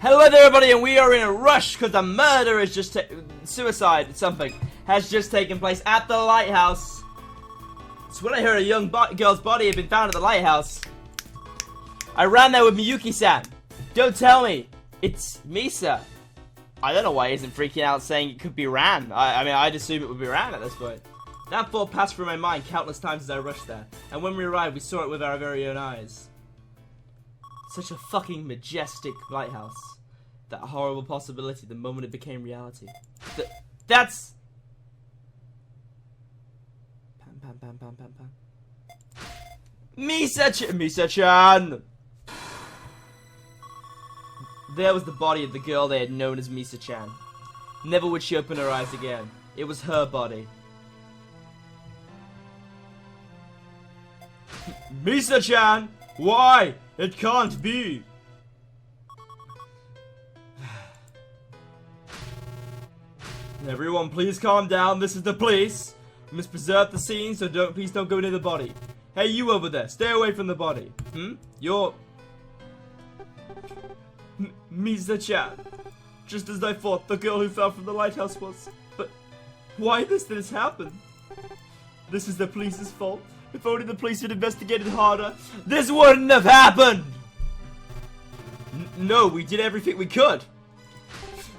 Hello there everybody, and we are in a rush because a murder is just suicide, something, has just taken place at the lighthouse. So when I heard a young girl's body had been found at the lighthouse, I ran there with Miyuki-san. Don't tell me, it's Misa. I don't know why he isn't freaking out saying it could be Ran. I mean, I'd assume it would be Ran at this point. That thought passed through my mind countless times as I rushed there, and when we arrived we saw it with our very own eyes. Such a fucking majestic lighthouse. That horrible possibility the moment it became reality. That's... Pam pam pam pam pam pam. Misa-chan! There was the body of the girl they had known as Misa-chan. Never would she open her eyes again. It was her body. Misa-chan! Why? It can't be! Everyone, please calm down. This is the police. We must preserve the scene, so please don't go near the body. Hey, you over there, stay away from the body. You're... Misa-chan. Just as I thought, the girl who fell from the lighthouse was... But why did this happen? This is the police's fault. If only the police had investigated harder, this wouldn't have happened! No, we did everything we could.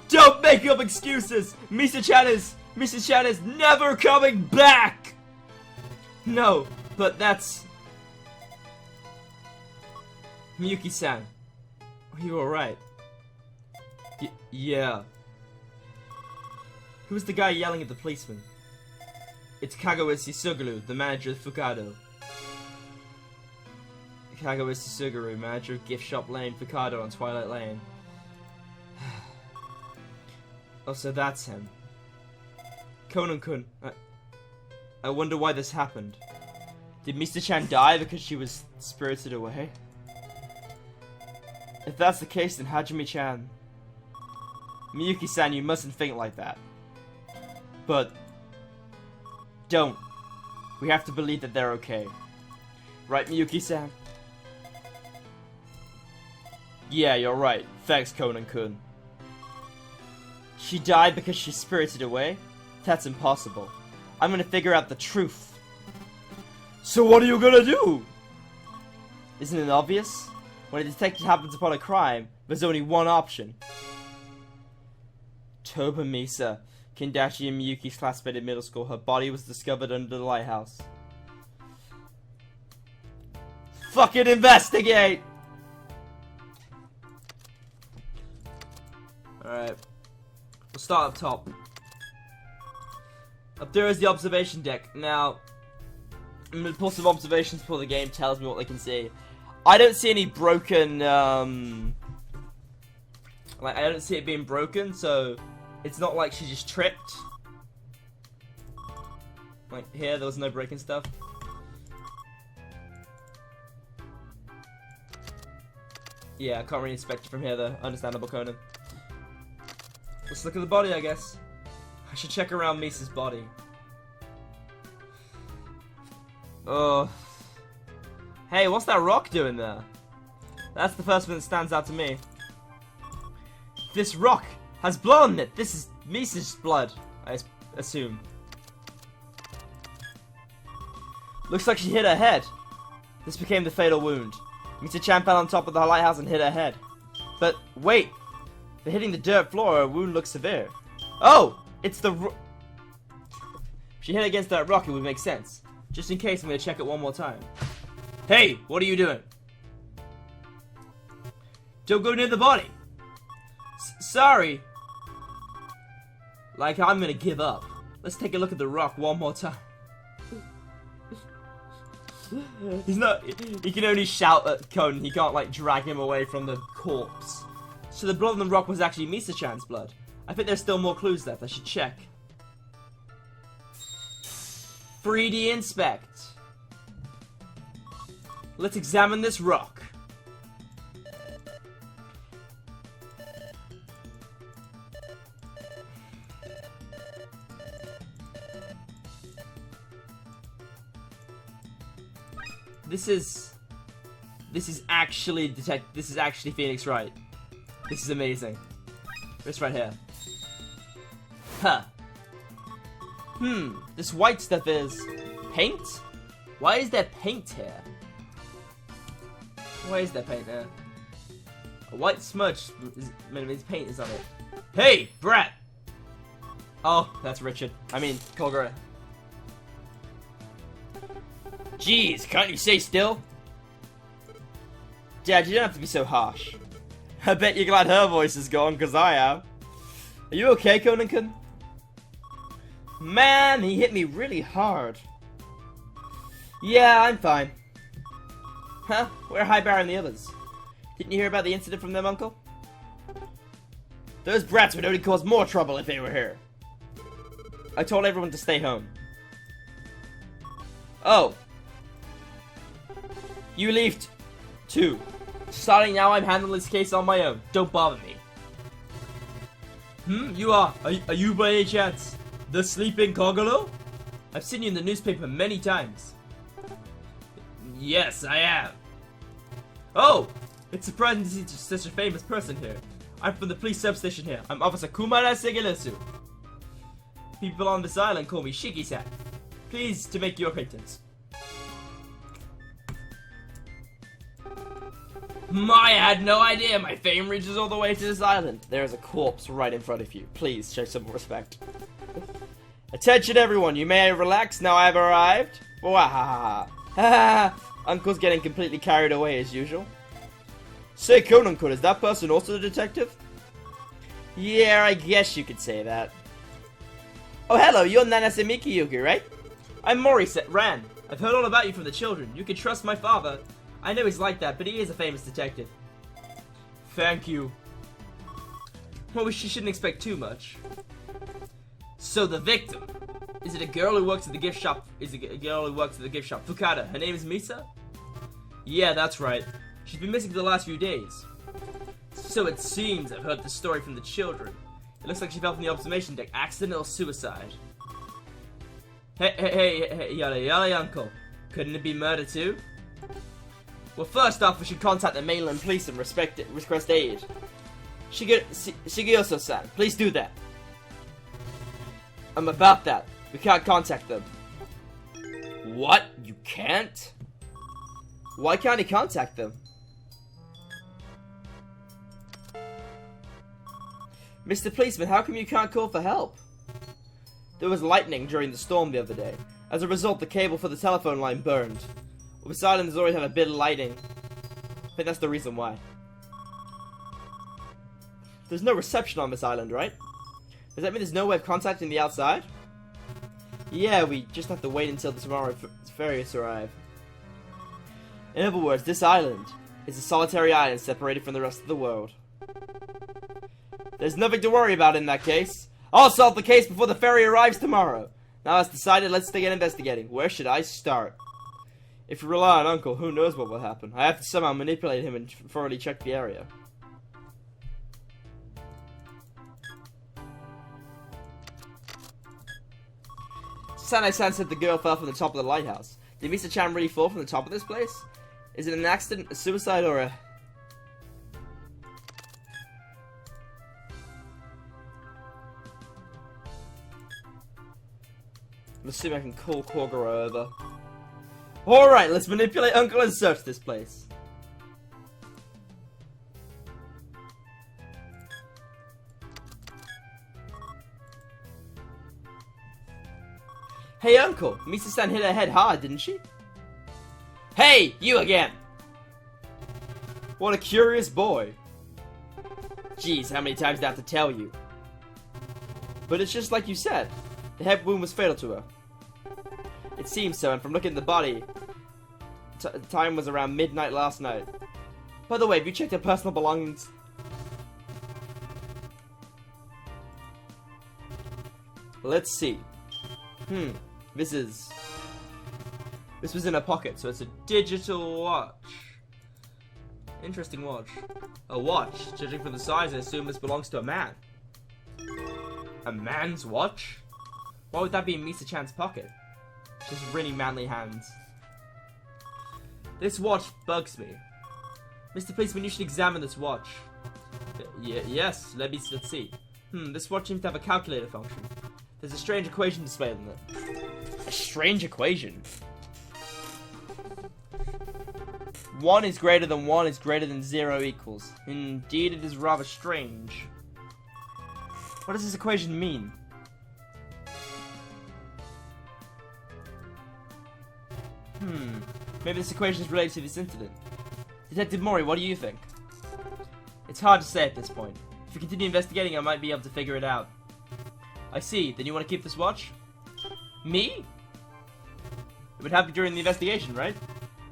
Don't make up excuses! Misa-chan is never coming back! No, but that's... Miyuki-san, are you alright? Yeah. Who's the guy yelling at the policeman? It's Kagawase Suguru, the manager of Fukado. Kagawase Suguru, manager of Gift Shop Lane, Fukado on Twilight Lane. Oh, so that's him. Conan-kun, I wonder why this happened. Did Misa-chan die because she was spirited away? If that's the case, then Hajime-chan... Miyuki-san, you mustn't think like that. But... don't. We have to believe that they're okay. Right, Miyuki-san? Yeah, you're right. Thanks, Conan-kun. She died because she spirited away? That's impossible. I'm gonna figure out the truth. So what are you gonna do? Isn't it obvious? When a detective happens upon a crime, there's only one option. Toba Misa, Kindachi and Miyuki's classmate in middle school. Her body was discovered under the lighthouse. Fucking investigate! Alright. We'll start up top. Up there is the observation deck. Now, I'm going to pull some observations before the game tells me what they can see. I don't see any broken, like, I don't see it being broken, so it's not like she just tripped. Like, here, there was no breaking stuff. Yeah, I can't really inspect it from here, though. Understandable, Conan. Let's look at the body, I guess. I should check around Misa's body. Oh. Hey, what's that rock doing there? That's the first one that stands out to me. This rock has blood on it. This is Misa's blood, I assume. Looks like she hit her head. This became the fatal wound. Misa-chan fell on top of the lighthouse and hit her head. But wait. For hitting the dirt floor, her wound looks severe. Oh! It's the if she hit against that rock, it would make sense. Just in case, I'm gonna check it one more time. Hey! What are you doing? Don't go near the body! Sorry! Like, I'm gonna give up. Let's take a look at the rock one more time. He's not... He can only shout at Conan. He can't, like, drag him away from the corpse. So the blood on the rock was actually Misa-chan's blood. I think there's still more clues left. I should check. 3D inspect. Let's examine this rock. This is actually Phoenix Wright. This is amazing. This right here. Huh. This white stuff is paint? Why is there paint here? Why is there paint there? A white smudge means paint is on it. Hey, brat! Oh, that's Richard. I mean, Kogura. Jeez, can't you stay still? Dad, you don't have to be so harsh. I bet you're glad her voice is gone, because I am. Are you okay, Conan-kun? Man, he hit me really hard. Yeah, I'm fine. Huh? Where are Highbar and the others? Didn't you hear about the incident from them, Uncle? Those brats would only cause more trouble if they were here. I told everyone to stay home. Oh. You leave too. Starting now, I'm handling this case on my own. Don't bother me. You are you by any chance the sleeping Kogoro? I've seen you in the newspaper many times. Yes, I am. Oh, it's surprising to see such a famous person here. I'm from the police substation here. I'm Officer Kumara Segeresu. People on this island call me Shiki-san. Pleased to make your acquaintance. I had no idea my fame reaches all the way to this island. There is a corpse right in front of you. Please show some respect. Attention everyone, you may relax, now I've arrived. Wahahaha. Uncle's getting completely carried away as usual. Say, Conan-kun, is that person also a detective? Yeah, I guess you could say that. Oh, hello, you're Nanase Mikiyuki, right? I'm Mori Ran. I've heard all about you from the children. You can trust my father. I know he's like that, but he is a famous detective. Thank you. Well, she shouldn't expect too much. So the victim. Is it a girl who works at the gift shop? Fukada. Her name is Misa? Yeah, that's right. She's been missing for the last few days. So it seems I've heard the story from the children. It looks like she fell from the observation deck. Accidental suicide. Hey, yada, uncle. Couldn't it be murder too? Well, first off, we should contact the mainland police and request aid. Shigioso-san, please do that. I'm about that. We can't contact them. What? You can't? Why can't he contact them? Mr. Policeman, how come you can't call for help? There was lightning during the storm the other day. As a result, the cable for the telephone line burned. Well, this island has always had a bit of lighting. I think that's the reason why. There's no reception on this island, right? Does that mean there's no way of contacting the outside? Yeah, we just have to wait until tomorrow ferries arrive. In other words, this island is a solitary island separated from the rest of the world. There's nothing to worry about in that case. I'll solve the case before the ferry arrives tomorrow. Now that's decided, let's begin investigating. Where should I start? If you rely on Uncle, who knows what will happen. I have to somehow manipulate him and thoroughly check the area. Sanai-san said the girl fell from the top of the lighthouse. Did Misa-chan really fall from the top of this place? Is it an accident, a suicide, or a... Let's see if I can call Kogura over. Alright, let's manipulate Uncle and search this place. Hey Uncle, Misa-san hit her head hard, didn't she? Hey, you again! What a curious boy. Jeez, how many times do I have to tell you? But it's just like you said. The head wound was fatal to her. It seems so, and from looking at the body, time was around midnight last night. By the way, have you checked her personal belongings? Let's see. This was in her pocket, so it's a digital watch. Interesting watch. A watch. Judging from the size, I assume this belongs to a man. A man's watch? Why would that be in Misa-chan's pocket? Just really manly hands. This watch bugs me. Mr. Policeman, you should examine this watch. Yes, let's see. This watch seems to have a calculator function. There's a strange equation displayed on it. A strange equation? 1 is greater than 1 is greater than 0 equals. Indeed, it is rather strange. What does this equation mean? Maybe this equation is related to this incident. Detective Mori, what do you think? It's hard to say at this point. If you continue investigating, I might be able to figure it out. I see. Then you want to keep this watch? Me? It would happen during the investigation, right?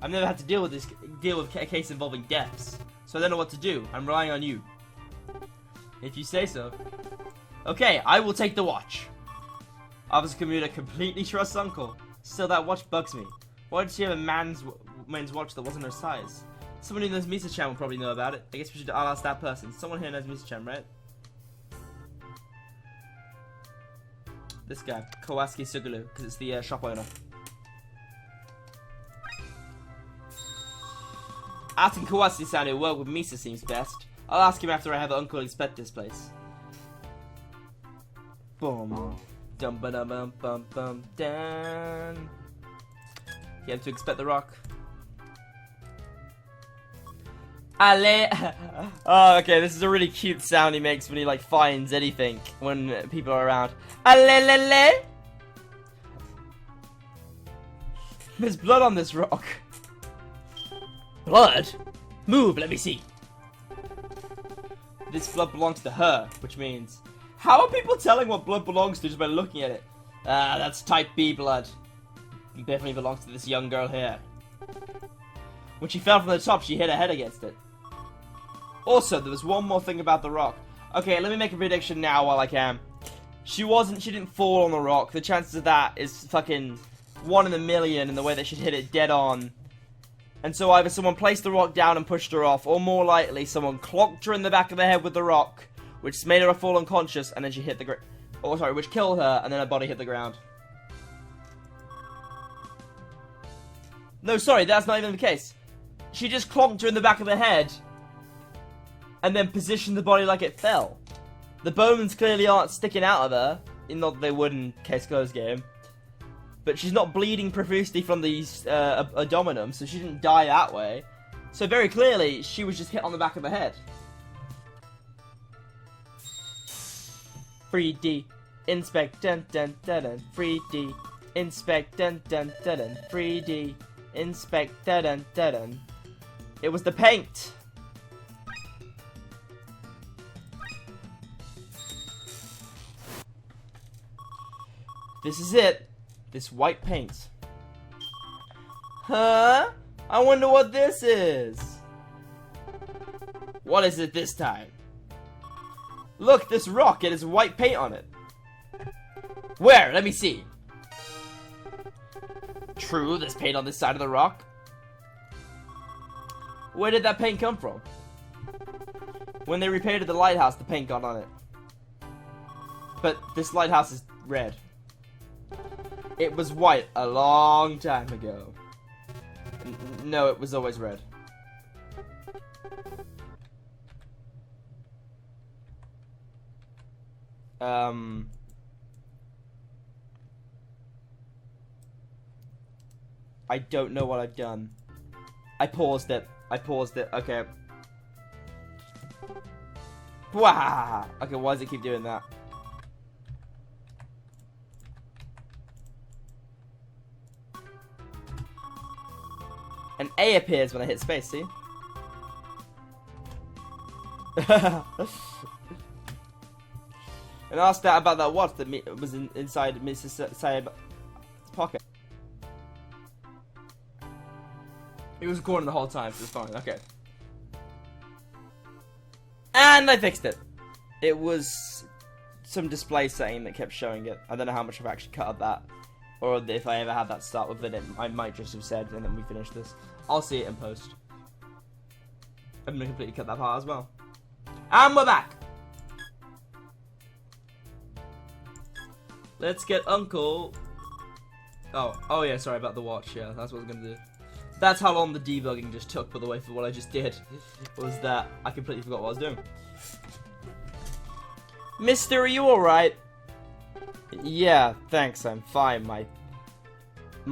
I've never had to deal with a case involving deaths, so I don't know what to do. I'm relying on you. If you say so. Okay, I will take the watch. Officer Commuter completely trusts Uncle. Still, that watch bugs me. Why did she have a men's watch that wasn't her size? Someone who knows Misa-chan will probably know about it. I guess I'll ask that person. Someone here knows Misa-chan, right? This guy, Kawasuki Sugulu, because it's the shop owner. Asking Kawasuki-san who worked with Misa seems best. I'll ask him after I have Uncle inspect this place. Boom. Dum ba dum bum bum bum dan. You have to inspect the rock. Ale. Oh, okay. This is a really cute sound he makes when he like finds anything when people are around. Alelele. There's blood on this rock. Blood? Move. Let me see. This blood belongs to her, which means how are people telling what blood belongs to just by looking at it? That's type B blood. It definitely belongs to this young girl here. When she fell from the top, she hit her head against it. Also, there was one more thing about the rock. Okay, let me make a prediction now while I can. She didn't fall on the rock. The chances of that is fucking 1 in a million in the way that she'd hit it dead on. And so either someone placed the rock down and pushed her off, or more likely, someone clocked her in the back of the head with the rock, which made her fall unconscious, and then she hit the ground. Oh, sorry, which killed her, and then her body hit the ground. No, sorry, that's not even the case. She just clonked her in the back of the head, and then positioned the body like it fell. The bones clearly aren't sticking out of her, not that they would in Case Closed game. But she's not bleeding profusely from the abdominum, so she didn't die that way. So very clearly, she was just hit on the back of the head. 3D. Inspect, dun dun dun dun. 3D. Inspect, dun dun dun dun. 3D. Inspect, dun dun dun dun. It was the paint. This is it. This white paint. Huh? I wonder what this is. What is it this time? Look, this rock, it has white paint on it. Where? Let me see. True, there's paint on this side of the rock. Where did that paint come from? When they repainted the lighthouse, the paint got on it. But this lighthouse is red. It was white a long time ago. No, it was always red. I don't know what I've done. I paused it. Okay. Wah! Okay, why does it keep doing that? An A appears when I hit space, see? And asked that about that watch that was inside Mrs. Sayab's pocket. It was recording the whole time, so it's fine. Okay. And I fixed it. It was some display setting that kept showing it. I don't know how much I've actually cut up that. Or if I ever had that start with it, I might just have said, and then we finish this. I'll see it in post. I'm gonna completely cut that part as well. And we're back! Let's get Uncle... Oh yeah, sorry about the watch, yeah, that's what I was gonna do. That's how long the debugging just took, by the way, for what I just did. Was that I completely forgot what I was doing. Mister, are you alright? Yeah, thanks, I'm fine. My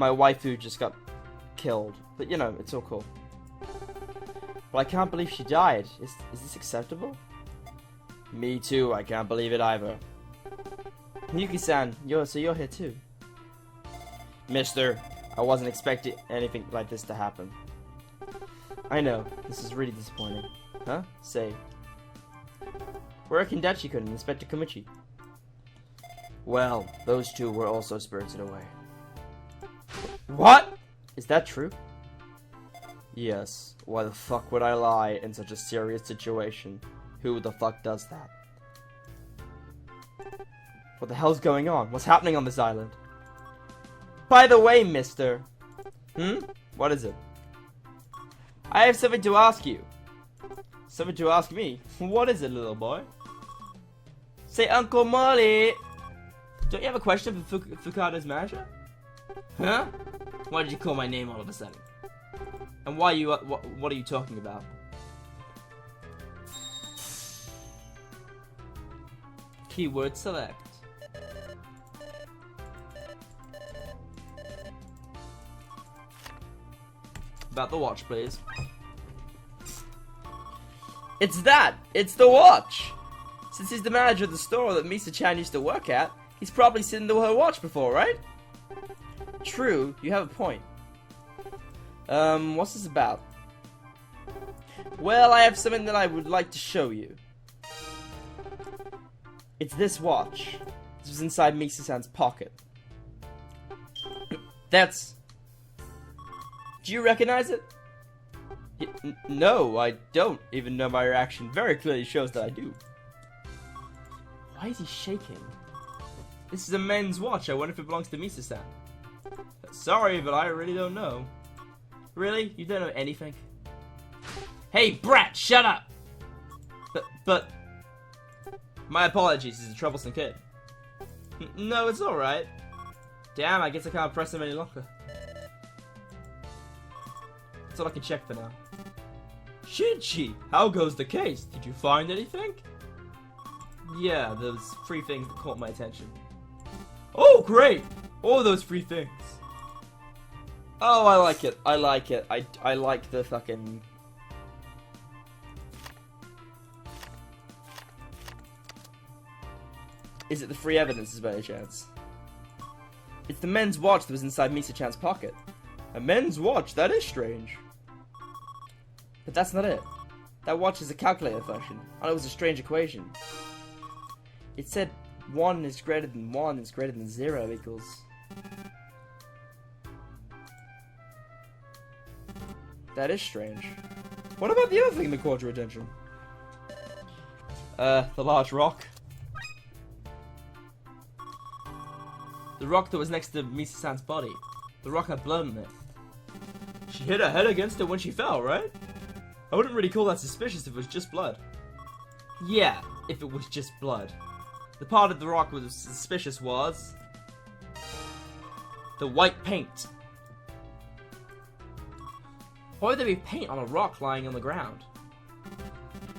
waifu just got killed. But you know, it's all cool. But I can't believe she died. Is this acceptable? Me too, I can't believe it either. Yuki-san, you're here too. Mister, I wasn't expecting anything like this to happen. I know, this is really disappointing. Huh? Say. Where are Kindachi-kun and Inspector Komichi? Well, those two were also spirited away. What? Is that true? Yes. Why the fuck would I lie in such a serious situation? Who the fuck does that? What the hell's going on? What's happening on this island? By the way, mister. What is it? I have something to ask you. Something to ask me? What is it, little boy? Say, Uncle Molly. Don't you have a question for Fukada's manager? Huh? Why did you call my name all of a sudden? And why you? What are you talking about? Keyword select. About the watch, please. It's that! It's the watch! Since he's the manager of the store that Misa-chan used to work at, he's probably seen her watch before, right? True, you have a point. What's this about? Well, I have something that I would like to show you. It's this watch. This was inside Misa-san's pocket. That's... Do you recognize it? No, I don't, even though my reaction very clearly shows that I do. Why is he shaking? This is a men's watch. I wonder if it belongs to Misa-san. Sorry, but I really don't know. Really? You don't know anything? Hey, brat, shut up! But... My apologies, he's a troublesome kid. No, it's alright. Damn, I guess I can't press him any longer. That's all I can check for now. Shinchi, how goes the case? Did you find anything? Yeah, those 3 things that caught my attention. Oh, great! All those 3 things. Oh, I like it. I like it. I like the fucking... Is it the 3 evidences by any chance? It's the men's watch that was inside Misa-chan's pocket. A men's watch? That is strange. But that's not it. That watch is a calculator function, and it was a strange equation. It said 1 is greater than 1 is greater than 0 equals... That is strange. What about the other thing that caught your attention? The large rock. The rock that was next to Misa-san's body. The rock had blood in it. She hit her head against it when she fell, right? I wouldn't really call that suspicious if it was just blood. Yeah, if it was just blood. The part of the rock that was suspicious was... the white paint. Why would there be paint on a rock lying on the ground?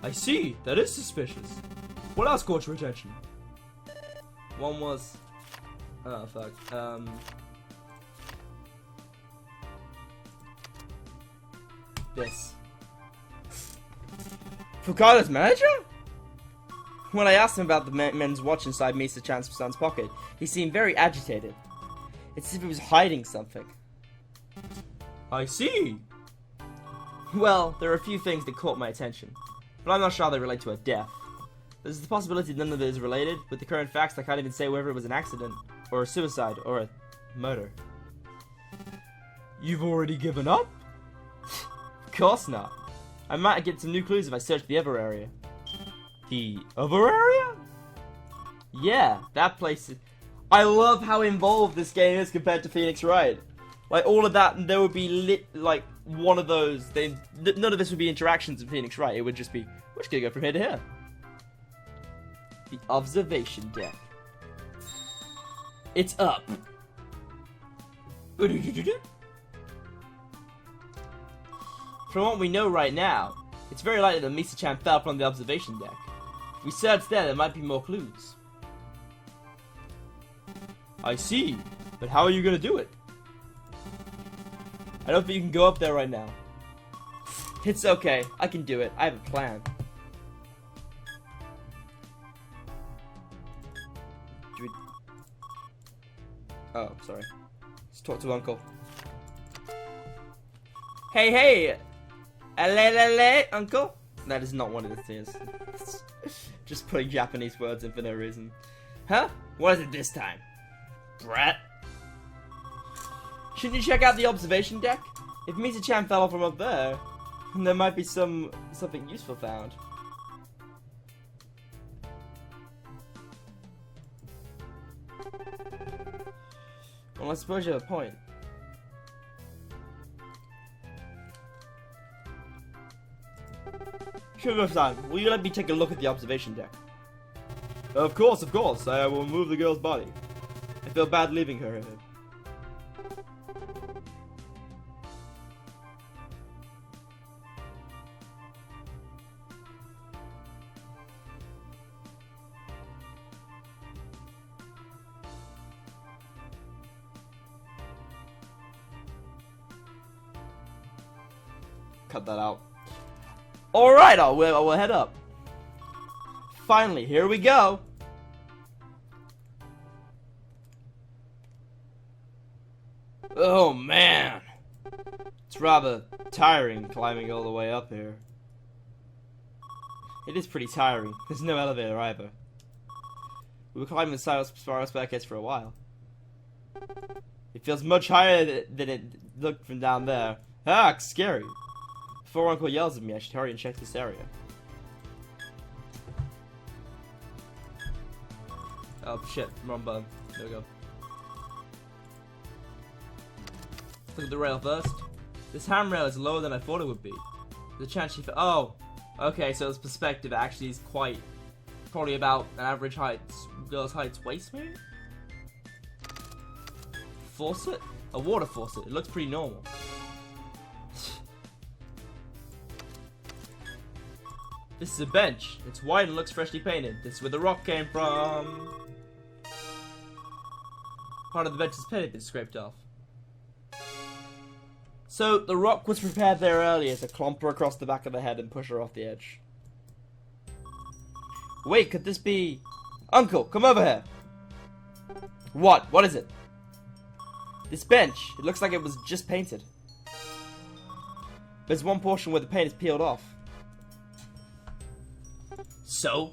I see, that is suspicious. What else caught your attention? One was... Oh, fuck. This. Fukada's manager? When I asked him about the men's watch inside Misa-chan's son's pocket, he seemed very agitated. It's as if he was hiding something. I see. Well, there are a few things that caught my attention, but I'm not sure how they relate to her death. There's the possibility none of it is related. With the current facts, I can't even say whether it was an accident, or a suicide, or a murder. You've already given up? Of course not. I might get some new clues if I search the other area. The other area? Yeah, that place is... I love how involved this game is compared to Phoenix Wright. Like, all of that, and there would be like, one of those... none of this would be interactions in Phoenix Wright. It would just be, we're just gonna go from here to here. The observation deck. It's up. From what we know right now, it's very likely that Misa-chan fell from the observation deck. If we search there might be more clues. I see. But how are you gonna do it? I don't think you can go up there right now. It's okay. I can do it. I have a plan. Oh, sorry. Let's talk to Uncle. Hey! Alele, Uncle? That is not one of the things. Just putting Japanese words in for no reason. Huh? What is it this time? Brat? Shouldn't you check out the observation deck? If Misa-chan fell from up there, there might be something useful found. Well, I suppose you have a point. Sugar-san, will you let me take a look at the observation deck? Of course. I will move the girl's body. I feel bad leaving her here. Cut that out. Alright, we'll head up. Finally, here we go. Oh man. It's rather tiring climbing all the way up here. It is pretty tiring. There's no elevator either. We were climbing the spiral staircase for a while. It feels much higher than it looked from down there. Ah, it's scary. Before Uncle yells at me, I should hurry and check this area. Oh shit, wrong button. There we go. Look at the rail first. This handrail is lower than I thought it would be. The chance she oh! Okay, so its perspective actually is quite... probably about an average height, girl's height's waist maybe? Faucet? A water faucet. It looks pretty normal. This is a bench. It's white and looks freshly painted. This is where the rock came from. Part of the bench is painted, been scraped off. So, the rock was prepared there earlier to clomp her across the back of the head and push her off the edge. Wait, could this be... Uncle, come over here! What? What is it? This bench. It looks like it was just painted. There's one portion where the paint is peeled off. So?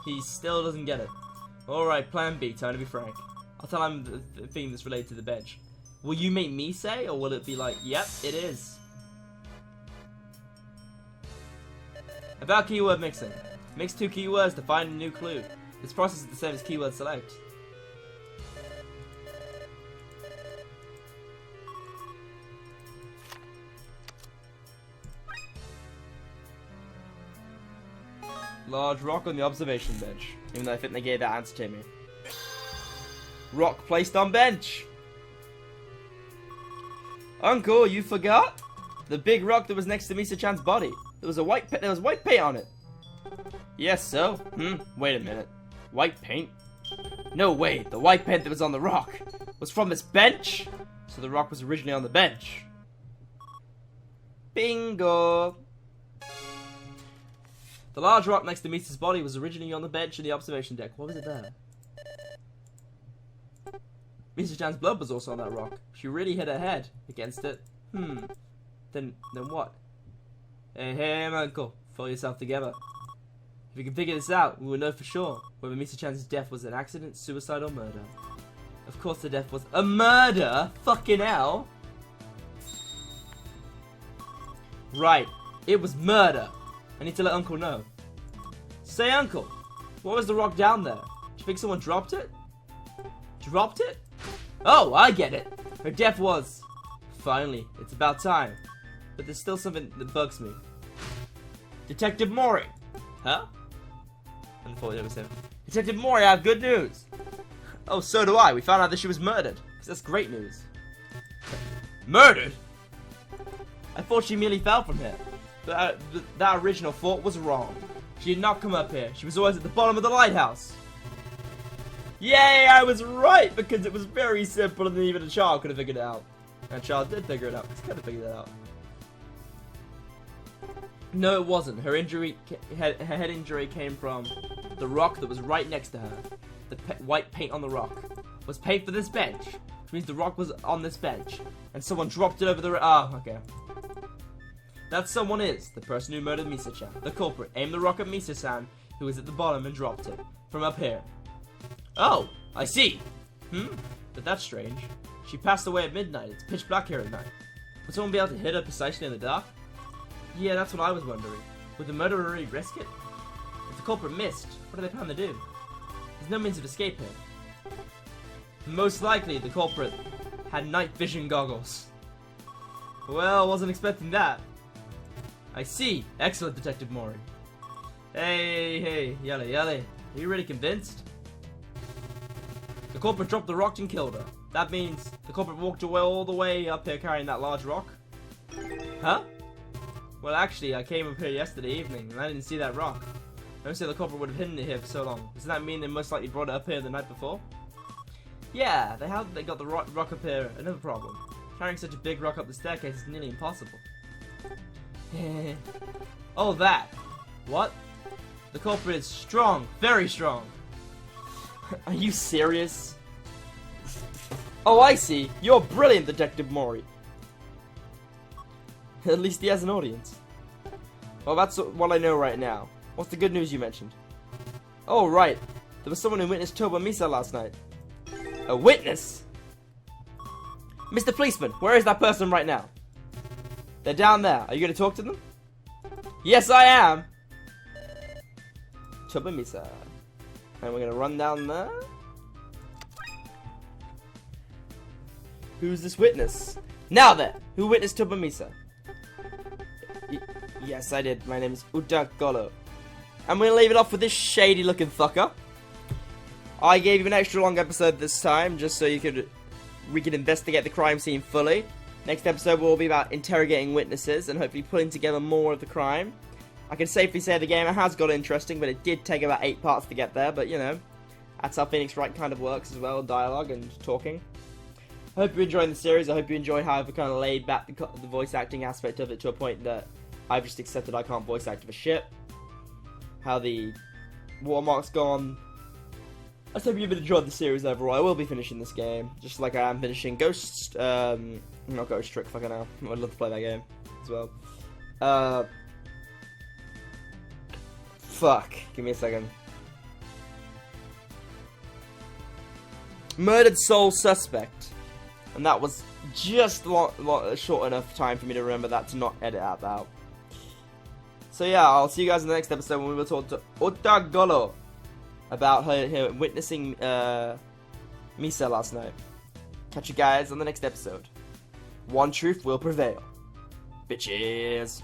He still doesn't get it. Alright, plan B, time to be frank. I'll tell him the thing that's related to the bench. Will you make me say, or will it be like, yep, it is? About keyword mixing. Mix two keywords to find a new clue. This process is the same as keyword select. Large rock on the observation bench. Even though I think they gave that answer to me. Rock placed on bench. Uncle, you forgot? The big rock that was next to Misa-chan's body. There was white paint on it. Yes, so? Wait a minute. White paint? No way. The white paint that was on the rock was from this bench? So the rock was originally on the bench. Bingo. The large rock next to Misa's body was originally on the bench in the observation deck. What was it there? Misa-chan's blood was also on that rock. She really hit her head against it. Then what? Hey, Uncle. Pull yourself together. If we can figure this out, we will know for sure whether Misa-chan's death was an accident, suicide, or murder. Of course the death was a murder! Fucking hell! Right. It was murder. I need to let Uncle know. Say, Uncle, what was the rock down there? Do you think someone dropped it? Dropped it? Oh, I get it. Her death was... Finally, it's about time. But there's still something that bugs me. Detective Mori. Huh? I thought it was him. Detective Mori, I have good news. Oh, so do I. We found out that she was murdered. That's great news. Murdered? I thought she merely fell from here. But that original thought was wrong. She did not come up here. She was always at the bottom of the lighthouse. Yay, I was right, because it was very simple and even a child could have figured it out. And a child did figure it out. It's kind of figured it out. No, it wasn't. Her head injury came from the rock that was right next to her. The white paint on the rock was paint for this bench, which means the rock was on this bench, and someone dropped it over the. Okay. That someone is the person who murdered Misa-chan. The culprit aimed the rock at Misa-san, who was at the bottom, and dropped it from up here. Oh, I see. But that's strange. She passed away at midnight. It's pitch black here at night. Would someone be able to hit her precisely in the dark? Yeah, that's what I was wondering. Would the murderer really risk it? If the culprit missed, what do they plan to do? There's no means of escape here. Most likely, the culprit had night vision goggles. Well, wasn't expecting that. I see. Excellent, Detective Mori. Hey, yale. Are you really convinced? The culprit dropped the rock and killed her. That means the culprit walked away all the way up here carrying that large rock? Huh? Well, actually, I came up here yesterday evening, and I didn't see that rock. I don't see the culprit would have hidden it here for so long. Doesn't that mean they most likely brought it up here the night before? Yeah, they got the rock up here. Another problem. Carrying such a big rock up the staircase is nearly impossible. Oh, that. What? The culprit is strong. Very strong. Are you serious? Oh, I see. You're brilliant, Detective Mori. At least he has an audience. Well, that's what I know right now. What's the good news you mentioned? Oh, right. There was someone who witnessed Toba Misa last night. A witness? Mr. Policeman, where is that person right now? They're down there. Are you going to talk to them? Yes, I am. Toba Misa. And we're going to run down there. Who's this witness? Now then, who witnessed Toba Misa? Yes, I did. My name is Utagolo. I'm going to leave it off with this shady looking fucker. I gave you an extra long episode this time, just so we could investigate the crime scene fully. Next episode will be about interrogating witnesses and hopefully putting together more of the crime. I can safely say the game has got interesting, but it did take about 8 parts to get there, but you know, that's how Phoenix Wright kind of works as well, dialogue and talking. I hope you're enjoying the series. I hope you enjoyed how I've kind of laid back the voice acting aspect of it to a point that I've just accepted I can't voice act for shit. How the watermark's gone. I just hope you've enjoyed the series overall. I will be finishing this game, just like I am finishing not Ghost Trick, fucking hell. I'd love to play that game as well. Fuck. Give me a second. Murdered Soul Suspect. And that was just short enough time for me to remember that to not edit that out. So yeah, I'll see you guys in the next episode when we will talk to Utagolo about her witnessing Misa last night. Catch you guys on the next episode. One truth will prevail. Bitches.